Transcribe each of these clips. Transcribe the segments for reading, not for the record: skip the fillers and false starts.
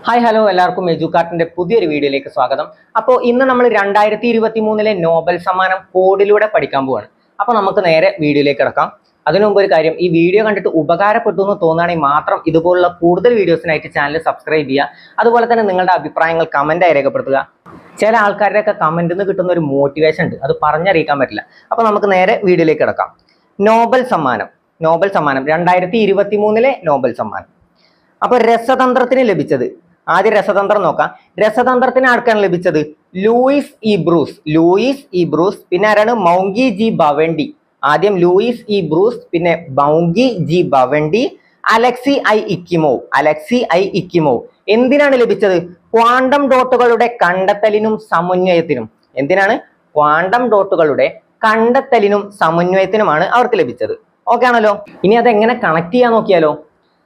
Hi hello എല്ലാവർക്കും എജുകാർട്ടിന്റെ പുതിയൊരു വീഡിയോയിലേക്ക് സ്വാഗതം. അപ്പോൾ ഇന്ന് നമ്മൾ 2023 നോബൽ സമ്മാനം കോഡിലൂടെ പഠിക്കാൻ പോവാണ്. അപ്പോൾ നമുക്ക് നേരെ വീഡിയോയിലേക്ക് കിടക്കാം. അതിനു മുമ്പ് ഒരു കാര്യം, ഈ വീഡിയോ കണ്ടിട്ട് ഉപകാരപ്പെട്ടു എന്ന് തോന്നുകയാണെങ്കിൽ മാത്രം ഇതുപോലുള്ള കൂടുതൽ വീഡിയോസിനായിട്ട് ചാനൽ സബ്സ്ക്രൈബ് ചെയ്യുക. അതുപോലെ തന്നെ നിങ്ങളുടെ അഭിപ്രായങ്ങൾ കമന്റായി രേഖപ്പെടുത്തുക. ചില ആൾക്കാരുടെയൊക്കെ കമന്റിൽ നിന്ന് കിട്ടുന്ന ഒരു മോട്ടിവേഷൻ ഉണ്ട്, അത് പറഞ്ഞറിയിക്കാൻ പറ്റില്ല. അപ്പോൾ നമുക്ക് നേരെ വീഡിയോയിലേക്ക് കിടക്കാം. നോബൽ സമ്മാനം 2023 നോബൽ സമ്മാനം. അപ്പോൾ രസതന്ത്രത്തിന് ലഭിച്ചത്, ആദ്യം രസതന്ത്രം നോക്കാം. രസതന്ത്രത്തിന് ആർക്കാണ് ലഭിച്ചത്? Louis E Brus. പിന്നെ ആരാണ്? Moungi G Bawendi. ആദ്യം ലൂയിസ് ഇ ബ്രൂസ്, പിന്നെ Moungi G Bawendi, Alexei I Ekimov. എന്തിനാണ് ലഭിച്ചത്? ക്വാണ്ടം ഡോട്ടുകളുടെ കണ്ടെത്തലിനും സമന്വയത്തിനും. എന്തിനാണ്? ക്വാണ്ടം ഡോട്ടുകളുടെ കണ്ടെത്തലിനും സമന്വയത്തിനുമാണ് അവർക്ക് ലഭിച്ചത്. ഓക്കെ ആണല്ലോ. ഇനി അതെങ്ങനെ കണക്ട് ചെയ്യാൻ നോക്കിയാലോ.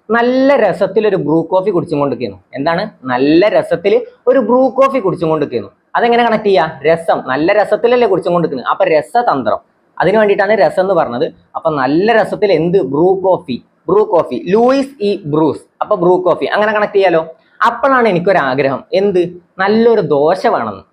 നല്ല രസത്തിൽ ഒരു ബ്രൂ കോഫി കുടിച്ചും കൊണ്ടിരിക്കുന്നു. എന്താണ്? നല്ല രസത്തിൽ ഒരു ബ്രൂ കോഫി കുടിച്ചും കൊണ്ടിരിക്കുന്നു. അതെങ്ങനെ കണക്ട് ചെയ്യാ? രസം, നല്ല രസത്തിലല്ലേ കുടിച്ചും കൊണ്ടിരിക്കുന്നത്. അപ്പൊ രസതന്ത്രം, അതിന് വേണ്ടിയിട്ടാണ് രസം എന്ന് പറഞ്ഞത്. അപ്പൊ നല്ല രസത്തിൽ എന്ത്? Bru coffee. Louis E Bruce. അപ്പൊ ബ്രൂ കോഫി അങ്ങനെ കണക്ട് ചെയ്യാലോ. അപ്പോഴാണ് എനിക്കൊരാഗ്രഹം, എന്ത്? നല്ലൊരു ദോശ വേണമെന്ന്.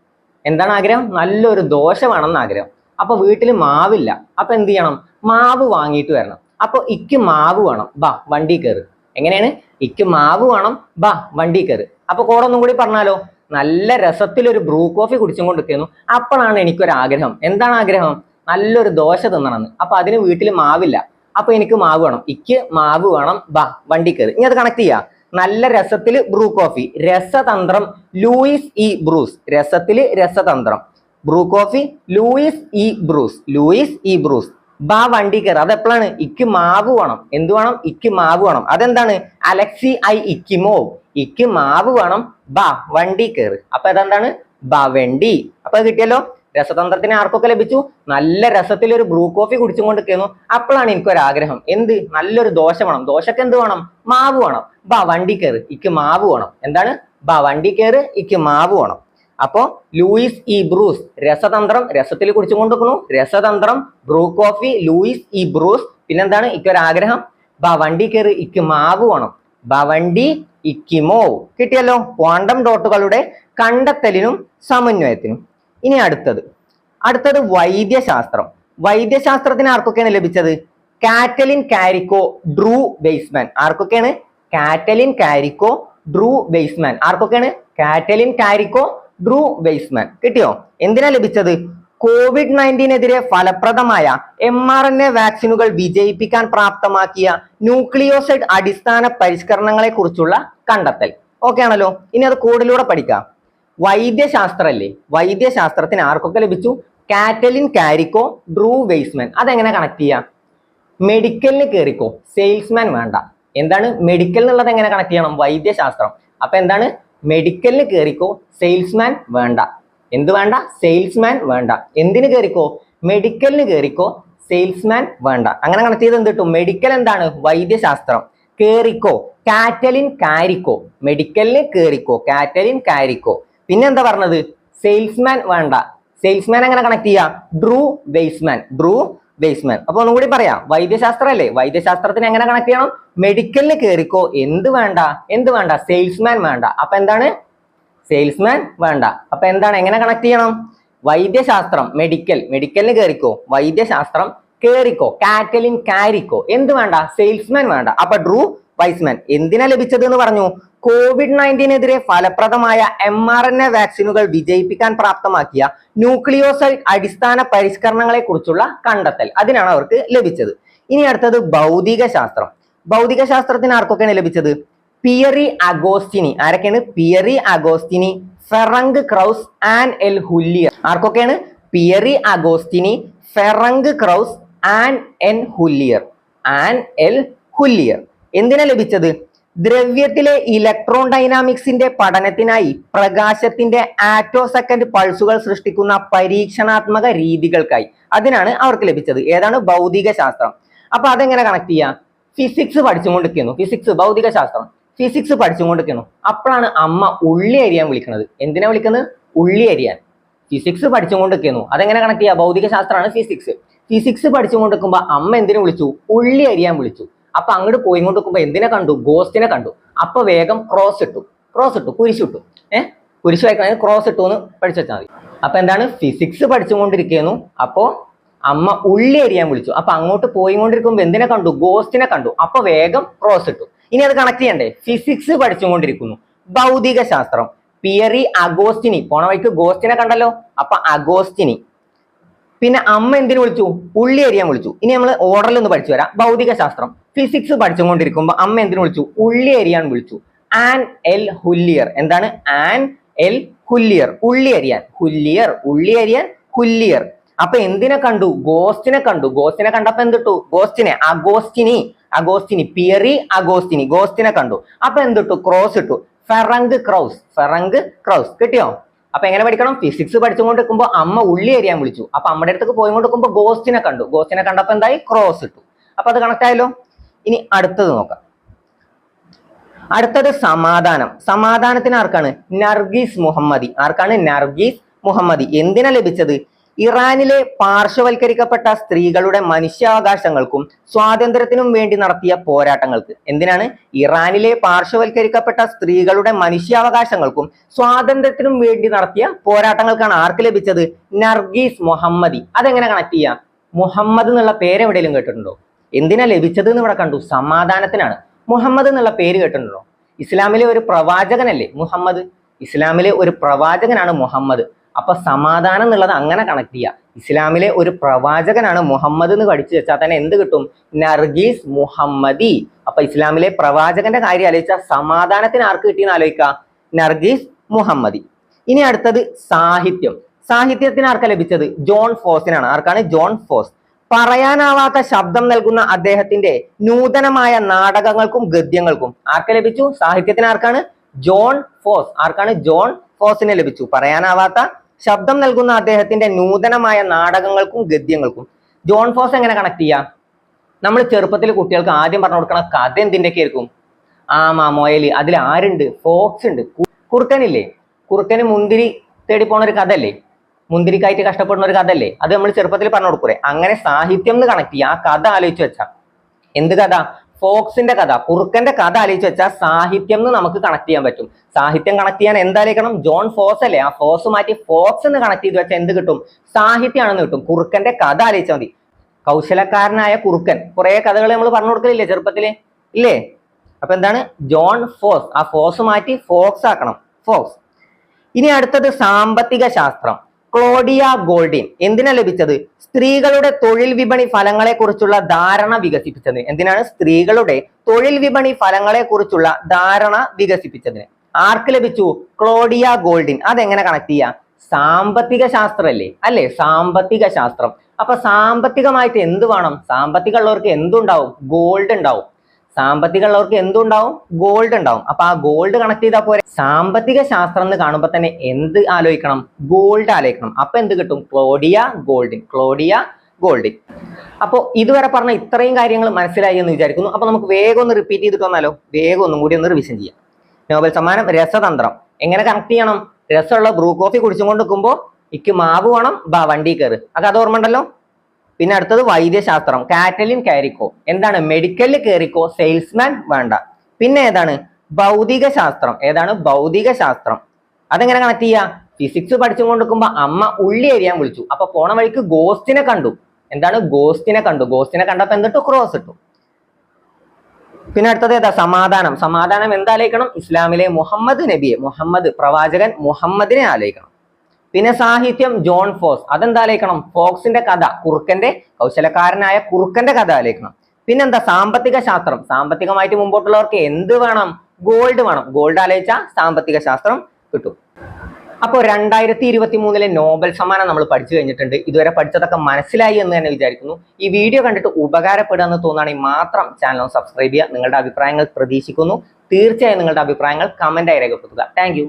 എന്താണ് ആഗ്രഹം? നല്ലൊരു ദോശ വേണമെന്ന് ആഗ്രഹം. അപ്പൊ വീട്ടിൽ മാവില്ല. അപ്പൊ എന്ത് ചെയ്യണം? മാവ് വാങ്ങിയിട്ട് വരണം. അപ്പൊ ഇക്ക് മാവ് വേണം, ബാ വണ്ടി കയറ്. എങ്ങനെയാണ്? ഇക്ക് മാവ് വേണം, ബാ വണ്ടി കയറ്. അപ്പൊ കോടൊന്നും കൂടി പറഞ്ഞാലോ. നല്ല രസത്തിൽ ഒരു ബ്രൂ കോഫി കുടിച്ചും കൊണ്ടിരിക്കുന്നു. അപ്പോഴാണ് എനിക്കൊരാഗ്രഹം. എന്താണ് ആഗ്രഹം? നല്ലൊരു ദോശ തിന്നണമെന്ന്. അപ്പൊ അതിന് വീട്ടിൽ മാവില്ല. അപ്പൊ എനിക്ക് മാവ് വേണം, ഇക്ക് മാവ് വേണം, ബാ വണ്ടി കയറ്. ഇനി അത് കണക്ട് ചെയ്യാം. നല്ല രസത്തിൽ ബ്രൂ കോഫി, രസതന്ത്രം ലൂയിസ് ഇ ബ്രൂസ്. രസത്തില് രസതന്ത്രം, Bru coffee Louis E Brus. ബാ വണ്ടി കയറ്. അതെപ്പോഴാണ്? ഇക്ക് മാവ് വേണം. എന്ത് വേണം? ഇക്ക് മാവ് വേണം. അതെന്താണ്? Alexei I Ekimov. ഇക്ക് മാവ് വേണം, ബാ വണ്ടി കയറ്. അപ്പൊ അതെന്താണ്? ബവൻഡി. അപ്പൊ അത് കിട്ടിയല്ലോ. രസതന്ത്രത്തിന് ആർക്കൊക്കെ ലഭിച്ചു? നല്ല രസത്തിൽ ഒരു ബ്രൂ കോഫി കുടിച്ചും കൊണ്ടിരിക്കുന്നു. അപ്പോഴാണ് എനിക്കൊരാഗ്രഹം, എന്ത്? നല്ലൊരു ദോശ വേണം. ദോശക്ക് എന്ത് വേണം? മാവ് വേണം. ബാ വണ്ടി കയറ്, ഇക്ക് മാവ് വേണം. എന്താണ്? ബാ വണ്ടി കയറ്, ഇക്ക് മാവ് വേണം. അപ്പോ ലൂയിസ് ഇ ബ്രൂസ്, രസതന്ത്രം, രസത്തിൽ കുടിച്ചും കൊണ്ടിരിക്കുന്നു. രസതന്ത്രം, Bru coffee, Louis E Brus. പിന്നെന്താണ്? ഇക്കൊരാഗ്രഹം, ബാ വണ്ടി കയറി, ഇക്ക് മാവ് വേണം. Bawendi Ekimov. കിട്ടിയല്ലോ. ക്വാണ്ടം ഡോട്ടുകളുടെ കണ്ടെത്തലിനും സമന്വയത്തിനും. ഇനി അടുത്തത് വൈദ്യശാസ്ത്രം. വൈദ്യശാസ്ത്രത്തിന് ആർക്കൊക്കെയാണ് ലഭിച്ചത്? Katalin Kariko, Drew Weissman. ആർക്കൊക്കെയാണ്? Katalin Kariko, Drew Weissman. ആർക്കൊക്കെയാണ്? Katalin Kariko, Drew Weissman. കിട്ടിയോ? എന്തിനാ ലഭിച്ചത്? COVID-19 ഫലപ്രദമായ mRNA വാക്സിനുകൾ വിജയിപ്പിക്കാൻ പ്രാപ്തമാക്കിയ ന്യൂക്ലിയോസൈഡ് അടിസ്ഥാന പരിഷ്കരണങ്ങളെ കുറിച്ചുള്ള കണ്ടെത്തൽ. ഓക്കെ ആണല്ലോ. ഇനി അത് കോഡിലൂടെ പഠിക്കാം. വൈദ്യശാസ്ത്രല്ലേ, വൈദ്യശാസ്ത്രത്തിന് ആർക്കൊക്കെ ലഭിച്ചു? Katalin Kariko, Drew Weisman. അതെങ്ങനെ കണക്ട് ചെയ്യാം? മെഡിക്കലിന് കയറിക്കോ, സെയിൽസ്മാൻ വേണ്ട. എന്താണ്? മെഡിക്കൽ എന്നുള്ളത് എങ്ങനെ കണക്ട് ചെയ്യണം? വൈദ്യശാസ്ത്രം. അപ്പൊ എന്താണ്? മെഡിക്കലിന് കയറിക്കോ, സെയിൽസ്മാൻ വേണ്ട. എന്ത് വേണ്ട? സെയിൽസ്മാൻ വേണ്ട. എന്തിന് കയറിക്കോ? മെഡിക്കലിന് കയറിക്കോ, സെയിൽസ്മാൻ വേണ്ട. അങ്ങനെ കണക്ട് ചെയ്ത് എന്ത് കിട്ടും? മെഡിക്കൽ എന്താണ്? വൈദ്യശാസ്ത്രം. കേറിക്കോ, കാറ്റലിൻ കാരിക്കോ. മെഡിക്കലിന് കയറിക്കോ, കാറ്റലിൻ കാരിക്കോ. പിന്നെ എന്താ പറഞ്ഞത്? സെയിൽസ്മാൻ വേണ്ട. സെയിൽസ്മാൻ എങ്ങനെ കണക്ട് ചെയ്യാ? Drew Weisman. അപ്പൊ ഒന്നും കൂടി പറയാം. വൈദ്യശാസ്ത്രം അല്ലേ, വൈദ്യശാസ്ത്രത്തിന് എങ്ങനെ കണക്ട് ചെയ്യണം? മെഡിക്കലിന് കയറിക്കോ, എന്ത് വേണ്ട? സെയിൽസ്മാൻ വേണ്ട. അപ്പൊ എന്താണ്? സെയിൽസ്മാൻ വേണ്ട. അപ്പൊ എന്താണ്? എങ്ങനെ കണക്ട് ചെയ്യണം? വൈദ്യശാസ്ത്രം, മെഡിക്കലിന് കയറിക്കോ, വൈദ്യശാസ്ത്രം കേറിക്കോ, കാറ്റലിൻ കാരിക്കോ. എന്ത് വേണ്ട? സെയിൽസ്മാൻ വേണ്ട. അപ്പൊ ഡ്രൂ വെയ്സ്മാൻ. എന്തിനാ ലഭിച്ചത് എന്ന് പറഞ്ഞു? COVID-19 ഫലപ്രദമായ mRNA വാക്സിനുകൾ വിജയിപ്പിക്കാൻ പ്രാപ്തമാക്കിയ ന്യൂക്ലിയോസൈഡ് അടിസ്ഥാന പരിഷ്കരണങ്ങളെ കുറിച്ചുള്ള കണ്ടെത്തൽ. അതിനാണ് അവർക്ക് ലഭിച്ചത്. ഇനി അടുത്തത് ഭൗതികശാസ്ത്രം. ഭൗതികശാസ്ത്രത്തിന് ആർക്കൊക്കെയാണ് ലഭിച്ചത്? Pierre Agostini. ആരൊക്കെയാണ്? Pierre Agostini, Ferenc Krausz, Anne L'Huillier. ആർക്കൊക്കെയാണ്? Pierre Agostini, Ferenc Krausz, Anne L'Huillier. എന്തിനാ ലഭിച്ചത്? ദ്രവ്യത്തിലെ ഇലക്ട്രോൺ ഡൈനാമിക്സിന്റെ പഠനത്തിനായി പ്രകാശത്തിന്റെ ആറ്റോ സെക്കൻഡ് പൾസുകൾ സൃഷ്ടിക്കുന്ന പരീക്ഷണാത്മക രീതികൾക്കായി. അതിനാണ് അവർക്ക് ലഭിച്ചത്. ഏതാണ്? ഭൗതികശാസ്ത്രം. അപ്പൊ അതെങ്ങനെ കണക്ട് ചെയ്യാം? ഫിസിക്സ് പഠിച്ചുകൊണ്ടിരിക്കുന്നു. ഭൗതികശാസ്ത്രം, ഫിസിക്സ് പഠിച്ചുകൊണ്ടിരിക്കുന്നു. അപ്പോഴാണ് അമ്മ ഉള്ളി അരിയാൻ വിളിക്കുന്നത്. എന്തിനാ വിളിക്കുന്നത്? ഉള്ളി അരിയാൻ. ഫിസിക്സ് പഠിച്ചുകൊണ്ടിരിക്കുന്നു. അതെങ്ങനെ കണക്ട് ചെയ്യാം? ഭൗതികശാസ്ത്രമാണ് ഫിസിക്സ് പഠിച്ചുകൊണ്ടിരിക്കുമ്പോ അമ്മ എന്തിനു വിളിച്ചു? ഉള്ളി അരിയാൻ വിളിച്ചു. അപ്പൊ അങ്ങോട്ട് പോയിക്കൊണ്ടിരിക്കുമ്പോ എന്തിനെ കണ്ടു? ഗോസ്റ്റിനെ കണ്ടു. അപ്പൊ വേഗം ക്രോസ് ഇട്ടു. ക്രോസ് ഇട്ടു, കുരിശിട്ടു. കുരിശ് വായിക്കണമെങ്കിൽ ക്രോസ് ഇട്ടു എന്ന് പഠിച്ചു വെച്ചാൽ മതി. അപ്പൊ എന്താണ്, ഫിസിക്സ് പഠിച്ചുകൊണ്ടിരിക്കുന്നു. അപ്പോ അമ്മ ഉള്ളി എരിയാൻ വിളിച്ചു. അപ്പൊ അങ്ങോട്ട് പോയിക്കൊണ്ടിരിക്കുമ്പോ എന്തിനെ കണ്ടു, ഗോസ്റ്റിനെ കണ്ടു. അപ്പൊ വേഗം ക്രോസ് ഇട്ടു. ഇനി അത് കണക്ട് ചെയ്യണ്ടേ, ഫിസിക്സ് പഠിച്ചുകൊണ്ടിരിക്കുന്നു, ഭൗതിക ശാസ്ത്രം, പിയറി അഗോസ്റ്റിനി, പോണ വഴിക്ക് ഗോസ്റ്റിനെ കണ്ടല്ലോ, അപ്പൊ അഗോസ്റ്റിനി. പിന്നെ അമ്മ എന്തിനു വിളിച്ചു, ഉള്ളി എരിയാൻ വിളിച്ചു. ഇനി നമ്മൾ ഓർഡറിൽ ഒന്ന് പഠിച്ചു വരാം. ഭൗതിക ശാസ്ത്രം ഫിസിക്സ് പഠിച്ചുകൊണ്ടിരിക്കുമ്പോ അമ്മ എന്തിനു വിളിച്ചു, ഉള്ളി എരിയാൻ വിളിച്ചു. An L ഹുല്ലിയർ. എന്താണ് ആൻ എൽ ഹുല്ലിയർ, ഉള്ളി എരിയാൻ, ഹുല്ലിയർ, ഉള്ളി എരിയാൻ, ഹുല്ലിയർ. അപ്പൊ എന്തിനെ കണ്ടു, ഗോസ്റ്റിനെ കണ്ടു. ഗോസ്റ്റിനെ കണ്ടപ്പോ എന്തിട്ടു, ഗോസ്റ്റിനെ, അഗോസ്റ്റിനി, അഗോസ്റ്റിനി, പിയറി അഗോസ്റ്റിനി, ഗോസ്റ്റിനെ കണ്ടു. അപ്പൊ എന്തിട്ടു, ക്രോസ് ഇട്ടു. Ferenc crows, Ferenc crows. കിട്ടിയോ? അപ്പൊ എങ്ങനെ പഠിക്കണം, ഫിസിക്സ് പഠിച്ചുകൊണ്ടിരിക്കുമ്പോ അമ്മ ഉള്ളി എരിയാൻ വിളിച്ചു. അപ്പൊ അമ്മയുടെ അടുത്തേക്ക് പോയിക്കൊണ്ടിരിക്കുമ്പോ ഗോസ്റ്റിനെ കണ്ടു. ഗോസ്റ്റിനെ കണ്ടപ്പോ എന്തായി, ക്രോസ് ഇട്ടു. അപ്പൊ അത് കണക്ട് ആയല്ലോ. ഇനി അടുത്തത് നോക്കാം. അടുത്തത് സമാധാനം. സമാധാനത്തിന് ആർക്കാണ്, നർഗീസ് മുഹമ്മദി. ആർക്കാണ്, നർഗീസ് മുഹമ്മദി. എന്തിനാ ലഭിച്ചത്, ഇറാനിലെ പാർശ്വവൽക്കരിക്കപ്പെട്ട സ്ത്രീകളുടെ മനുഷ്യാവകാശങ്ങൾക്കും സ്വാതന്ത്ര്യത്തിനും വേണ്ടി നടത്തിയ പോരാട്ടങ്ങൾക്ക്. എന്തിനാണ്, ഇറാനിലെ പാർശ്വവൽക്കരിക്കപ്പെട്ട സ്ത്രീകളുടെ മനുഷ്യാവകാശങ്ങൾക്കും സ്വാതന്ത്ര്യത്തിനും വേണ്ടി നടത്തിയ പോരാട്ടങ്ങൾക്കാണ് ആർക്ക് ലഭിച്ചത്, നർഗീസ് മുഹമ്മദി. അതെങ്ങനെ കണക്ട് ചെയ്യാം, മുഹമ്മദ് എന്നുള്ള പേര് എവിടെയെങ്കിലും കേട്ടിട്ടുണ്ടോ? എന്തിനാ ലഭിച്ചത് എന്ന് ഇവിടെ കണ്ടു, സമാധാനത്തിനാണ്. മുഹമ്മദ് എന്നുള്ള പേര് കേട്ടിട്ടുണ്ടോ? ഇസ്ലാമിലെ ഒരു പ്രവാചകനല്ലേ മുഹമ്മദ്, ഇസ്ലാമിലെ ഒരു പ്രവാചകനാണ് മുഹമ്മദ്. അപ്പൊ സമാധാനം എന്നുള്ളത് അങ്ങനെ കണക്ട് ചെയ്യുക. ഇസ്ലാമിലെ ഒരു പ്രവാചകനാണ് മുഹമ്മദ് എന്ന് പഠിച്ചു വെച്ചാൽ തന്നെ എന്ത് കിട്ടും, നർഗീസ് മുഹമ്മദി. അപ്പൊ ഇസ്ലാമിലെ പ്രവാചകന്റെ കാര്യം ആലോചിച്ചാൽ സമാധാനത്തിന് ആർക്ക് കിട്ടിയെന്ന് ആലോചിക്കുക, നർഗീസ് മുഹമ്മദി. ഇനി അടുത്തത് സാഹിത്യം. സാഹിത്യത്തിന് ആർക്കാ ലഭിച്ചത്, ജോൺ ഫോസിനാണ്. ആർക്കാണ്, ജോൺ ഫോസ്. പറയാനാവാത്ത ശബ്ദം നൽകുന്ന അദ്ദേഹത്തിന്റെ നൂതനമായ നാടകങ്ങൾക്കും ഗദ്യങ്ങൾക്കും ആർക്ക് ലഭിച്ചു, സാഹിത്യത്തിന് ആർക്കാണ്, ജോൺ ഫോസ്. ആർക്കാണ്, ജോൺ ഫോസിന് ലഭിച്ചു. പറയാനാവാത്ത ശബ്ദം നൽകുന്ന അദ്ദേഹത്തിന്റെ നൂതനമായ നാടകങ്ങൾക്കും ഗദ്യങ്ങൾക്കും. ജോൺ ഫോസ് എങ്ങനെ കണക്ട് ചെയ്യാം, നമ്മൾ ചെറുപ്പത്തിൽ കുട്ടികൾക്ക് ആദ്യം പറഞ്ഞു കൊടുക്കണ കഥ എന്തിൻ്റെയൊക്കെ ആയിരിക്കും, ആമാ മൊയല്, അതിൽ ആരുണ്ട്, ഫോക്സ് ഉണ്ട്, കുറുക്കനില്ലേ, കുറുക്കന് മുന്തിരി തേടി പോണ ഒരു കഥ അല്ലേ, മുന്തിരിക്കായിട്ട് കഷ്ടപ്പെടുന്ന ഒരു കഥ അല്ലേ, അത് നമ്മൾ ചെറുപ്പത്തിൽ പറഞ്ഞു കൊടുക്കൂടെ. അങ്ങനെ സാഹിത്യം എന്ന് കണക്ട് ചെയ്യുക. ആ കഥ ആലോചിച്ച് വെച്ചാൽ, എന്ത് കഥ, ഫോക്സിന്റെ കഥ, കുറുക്കന്റെ കഥ ആലോചിച്ച് വെച്ചാൽ സാഹിത്യം എന്ന് നമുക്ക് കണക്ട് ചെയ്യാൻ പറ്റും. സാഹിത്യം കണക്ട് ചെയ്യാൻ എന്തായാലും ജോൺ ഫോസ് അല്ലേ, ആ ഫോസ് മാറ്റി ഫോക്സ് എന്ന് കണക്ട് ചെയ്ത് വെച്ചാൽ എന്ത് കിട്ടും, സാഹിത്യമാണെന്ന് കിട്ടും. കുറുക്കന്റെ കഥ ആലോചിച്ചാൽ മതി. കൗശലക്കാരനായ കുറുക്കൻ, കുറെ കഥകൾ നമ്മൾ പറഞ്ഞു കൊടുക്കലില്ലേ ചെറുപ്പത്തില്, ഇല്ലേ? അപ്പൊ എന്താണ്, ജോൺ ഫോസ്. ആ ഫോസ് മാറ്റി ഫോക്സ് ആക്കണം, ഫോക്സ്. ഇനി അടുത്തത് സാമ്പത്തിക ശാസ്ത്രം. Claudia Goldin. എന്തിനാ ലഭിച്ചത്, സ്ത്രീകളുടെ തൊഴിൽ വിപണി ഫലങ്ങളെ കുറിച്ചുള്ള ധാരണ വികസിപ്പിച്ചത്. എന്തിനാണ്, സ്ത്രീകളുടെ തൊഴിൽ വിപണി ഫലങ്ങളെ കുറിച്ചുള്ള ധാരണ വികസിപ്പിച്ചതിന്. ആർക്ക് ലഭിച്ചു, ക്ലോഡിയ ഗോൾഡിൻ. അതെങ്ങനെ കണക്ട് ചെയ്യാം, സാമ്പത്തിക ശാസ്ത്രം അല്ലേ, സാമ്പത്തിക ശാസ്ത്രം. അപ്പൊ സാമ്പത്തികമായിട്ട് എന്ത് വേണം, സാമ്പത്തികം ഉള്ളവർക്ക് എന്തുണ്ടാവും, ഗോൾഡ് ഉണ്ടാവും. സാമ്പത്തികം ഉള്ളവർക്ക് എന്തുണ്ടാവും, ഗോൾഡ് ഉണ്ടാവും. അപ്പൊ ആ ഗോൾഡ് കണക്ട് ചെയ്താൽ പോരെ. സാമ്പത്തിക ശാസ്ത്രം എന്ന് കാണുമ്പോൾ തന്നെ എന്ത് ആലോചിക്കണം, ഗോൾഡ് ആലോചിക്കണം. അപ്പൊ എന്ത് കിട്ടും, ക്ലോഡിയ ഗോൾഡിൻ, ക്ലോഡിയ ഗോൾഡിൻ. അപ്പോൾ ഇതുവരെ പറഞ്ഞ ഇത്രയും കാര്യങ്ങൾ മനസ്സിലായി എന്ന് വിചാരിക്കുന്നു. അപ്പൊ നമുക്ക് വേഗം ഒന്ന് റിപ്പീറ്റ് ചെയ്തിട്ട് വന്നാലോ, വേഗം ഒന്നും കൂടി ഒന്ന് റിവിഷൻ ചെയ്യാം. നോബൽ സമ്മാനം രസതന്ത്രം എങ്ങനെ കണക്ട് ചെയ്യണം, രസമുള്ള ബ്രൂ കോഫി കുടിച്ചുകൊണ്ട് നിൽക്കുമ്പോൾ ഇക്ക് മാവ് വേണം, വണ്ടി കയറ്, അത് ഓർമ്മ ഉണ്ടല്ലോ. പിന്നെ അടുത്തത് വൈദ്യശാസ്ത്രം, കാറ്റലിൻ കാരിക്കോ. എന്താണ്, മെഡിക്കലിൽ കയറിക്കോ, സെയിൽസ്മാൻ വേണ്ട. പിന്നെ ഏതാണ്, ഭൗതിക ശാസ്ത്രം. ഏതാണ്, ഭൗതിക ശാസ്ത്രം. അതെങ്ങനെ കണക്ട് ചെയ്യാ, ഫിസിക്സ് പഠിച്ചുകൊണ്ടിരിക്കുമ്പോ അമ്മ ഉള്ളി എരിയാൻ വിളിച്ചു. അപ്പൊ പോണ വഴിക്ക് ഗോസ്റ്റിനെ കണ്ടു. എന്താണ്, ഗോസ്റ്റിനെ കണ്ടു. ഗോസ്റ്റിനെ കണ്ടപ്പോ എന്തിട്ടു, ക്രോസ് ഇട്ടു. പിന്നെ അടുത്തത് ഏതാ, സമാധാനം. സമാധാനം എന്താലോചിക്കണം, ഇസ്ലാമിലെ മുഹമ്മദ് നബിയെ, മുഹമ്മദ് പ്രവാചകൻ മുഹമ്മദിനെ ആലോചിക്കണം. പിന്നെ സാഹിത്യം, ജോൺ ഫോസ്. അതെന്താലോചിക്കണം, ഫോക്സിന്റെ കഥ, കുറുക്കന്റെ, കൗശലക്കാരനായ കുറുക്കന്റെ കഥ ആലോചിക്കണം. പിന്നെന്താ, സാമ്പത്തിക ശാസ്ത്രം. സാമ്പത്തികമായിട്ട് മുമ്പോട്ടുള്ളവർക്ക് എന്ത് വേണം, ഗോൾഡ് വേണം. ഗോൾഡ് ആലോചിച്ചാൽ സാമ്പത്തിക ശാസ്ത്രം കിട്ടും. അപ്പോൾ 2023 നോബൽ സമ്മാനം നമ്മൾ പഠിച്ചു കഴിഞ്ഞിട്ടുണ്ട്. ഇതുവരെ പഠിച്ചതൊക്കെ മനസ്സിലായി എന്ന് തന്നെ വിചാരിക്കുന്നു. ഈ വീഡിയോ കണ്ടിട്ട് ഉപകാരപ്പെടുക എന്ന് തോന്നുകയാണെങ്കിൽ മാത്രം ചാനൽ സബ്സ്ക്രൈബ് ചെയ്യുക. നിങ്ങളുടെ അഭിപ്രായങ്ങൾ പ്രതീക്ഷിക്കുന്നു. തീർച്ചയായും നിങ്ങളുടെ അഭിപ്രായങ്ങൾ കമന്റായി രേഖപ്പെടുത്തുക. താങ്ക്